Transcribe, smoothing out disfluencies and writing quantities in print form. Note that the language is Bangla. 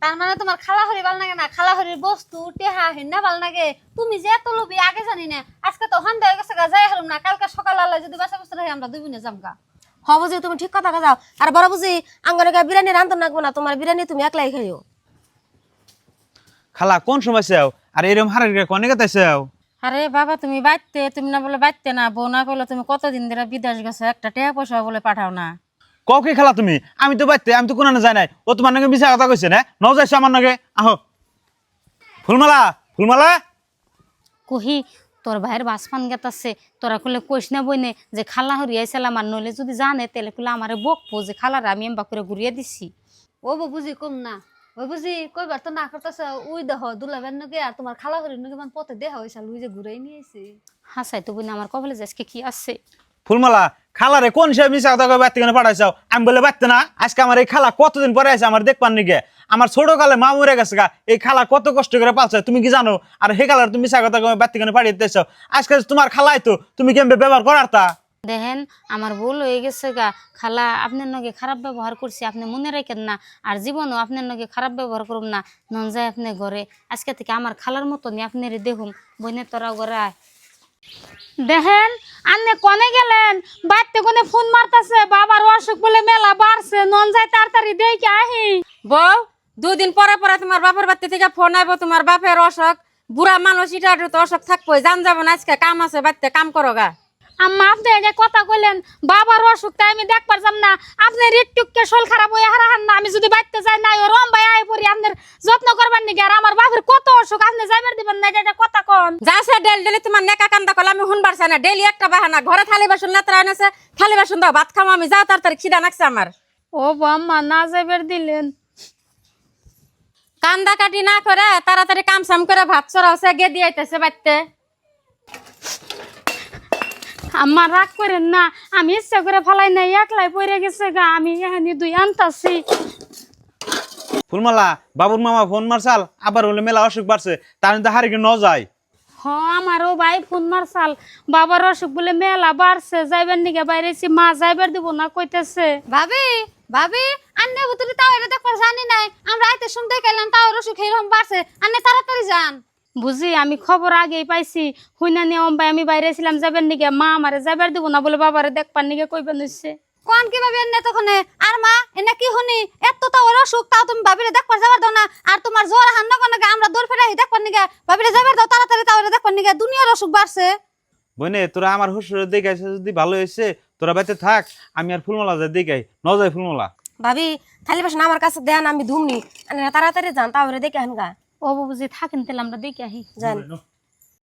তার মানে তোমার খালা হরি ভাল লাগে না, খালা হরির বস্তু টেহা হিন্না ভাল লাগে। তুমি যে এত লোভী আগে জানি না, আজকে তো সন্ধ্যা হয়ে গেছে গা, যাই হারুম না, কালকে সকাল আল্লাহ যদি বাসা বসতে রাখি আমরা দুই বোনে যামগা। হব যে তুমি ঠিক কথা যাও। আর বড় বুঝি আঙ্গনে বিরিয়ানি রান্ধতে লাগবো না, তোমার বিরিয়ানি তুমি একলাই খাইও। খালা কোন সময় চাও আর এরকম হারের কোনে গেতে চাও? আরে বাবা তুমি বাইতে, তুমি না বলে বাইতে না, বউ না করলে তুমি কতদিন ধরে বিদেশ গেছো, একটা টাকা পয়সা বলে পাঠাও না। কে খালা তুমি? আমি তো বাইতে, আমি তো কোনো যাই নাই। ও তোমার নাকি মিছা কথা কইছে না? ন যাইছো আমার নাকি? আহো ফুলমালা, ফুলমালা। কহি তোর ভাইয়ের বাসপান গেতাছে, তোরা খুলে কইস না বইনে যে খালা হরিয়াইছিলাম, আর নইলে যদি জানে তাহলে খুলে আমারে বকবো যে খালার আমি এমবা করে ঘুরিয়ে দিছি। ও বুঝি কম না, ওই বুঝি কইবার তো না করতেছে। উই দেহ দুলাবেন নাকি আর তোমার খালা হরির নাকি মানে পথে দেহা হয়েছে, উই যে ঘুরাই নিয়েছি। হাসাই তো বইনে আমার কবলে আজকে কি আছে। ফুলমালা, খালারে কোন সে মিছা কথা কই বাইতে কেন পাঠাইছাও? আমি বলে বাইতে না? আজকে আমার এই খালা কতদিন পরে আছে আমার দেখবার নিকে। আমার ছোট কালে মা মরে গেছে গা, এই খালা কত কষ্ট করে পালছে তুমি কি জানো? আর হে খালার তুমি মিছা কথা কই বাইতে কেন পাঠিয়ে দিতেছো? আজকে তোমার খালাই তো, তুমি কেমবে ব্যবহার করার তা? দেখেন আমার ভুল হয়ে গেছে গা, খালা আপনার নগে খারাপ ব্যবহার করছি, আপনি মনে রাখেন না, আর জীবনও আপনার নগে খারাপ ব্যবহার করুন না। নন যায় আপনি ঘরে, আজকে থেকে আমার খালার মতনই আপনার দেখুন, বইনে তোরা ঘরে আয়। দেখেন আপনি কনে গেলেন, বাড়িতে কোনে ফোন মারতেছে, বাবার অসুখ বলে মেলা বাড়ছে, নন যায় তাড়াতাড়ি দেখে আহি। বউ, দুদিন পরে পরে তোমার বাপের বাড়ি থেকে ফোন আইব, তোমার বাপের অসুখ, বুড়া মানুষ এটা তো অসুখ থাকবো, জান যাবো না, আজকে কাম আছে বাড়িতে, কাম করো গা। আম্মা আপনি যে কথা কইলেন বাবার অসুখ, তাই আমি দেখবার যাম না, আপনার রিটুককে শোল খারাপ হয়ে হারাহান না, আমি যদি বাড়িতে যাই না ওই রম্বাই আই পড়ি আপনার যত্ন করবার নাকি, আর আমার বাপের কত অসুখ, আপনি যাইবার দিবেন না, এটা কথা কন। যাছে ডেলি ডেলি তোমার নেকা কান্দা কল আমি শুনবার চাই না, ডেলি একটা বাহানা, ঘরে থালি বাসন লেতরা এনেছে, থালি বাসন দাও, ভাত খামো, আমি যাও তাড়াতাড়ি, খিদা লাগছে আমার। ও আম্মা না যাইবার দিলেন, কান্দা কাটি না করে তাড়াতাড়ি কাম সাম করে ভাত চড়াওছে, গে দিয়ে আইতেছে বাড়িতে। আমার রাগ করেন না, আমি ইচ্ছা করে ফেলাই নাই, একলাই পড়ে গেছে গা, আমি এখানে দুই আনতাছি। ফুলমালা, বাবুর মামা ফোন মারছাল, আবার বলে মেলা অসুখ বাড়ছে, তার তো হারিকে ন যায়। হ আমারও ভাই ফোন মারছাল, বাবার অসুখ বলে মেলা বাড়ছে, যাইবার নিকে বাইরেছি, মা যাইবার দিব না কইতেছে। ভাবি, ভাবি, আন্নে বুতুরি তাও এটা দেখবার জানি নাই, আমরা আইতে শুনতে গেলাম তাও অসুখ এরকম বাড়ছে, আন্নে তাড়াতাড়ি যান। বুঝি আমি খবর আগেই পাইছি, হুইনা নিয়ম ভাই আমি বাইরে ছিলাম যাবার নিকে, মা আমারে যাইবার দিব না বলে বাবারে দেখবার নিকে কইবেন হইছে। কোন কি ভাবি এনে তখন আর মা এনে কি শুনি এত তাও অসুখ, তাও তুমি ভাবিরে দেখবার যাবার দাও না, আর তোমার জ্বর হান্ন কোনে আমরা দৌড় ফেরাই দেখবার নিকে, ভাবিরে যাবার দাও তাড়াতাড়ি, তাও দেখবার নিকে দুনিয়ার অসুখ বাড়ছে। বনে তোরা আমার শ্বশুর দেখে যদি ভালো হয়েছে তোরা বাইতে থাক, আমি আর ফুলমালা যাই দেখাই ন যায়। ফুলমালা ভাবি থালি বাসন আমার কাছে দেন, আমি ধুমনি। তাড়াতাড়ি যান, তাহলে দেখে আন গা। ও বুঝি থাকেন তাহলে আমরা দেখে আহি। যান।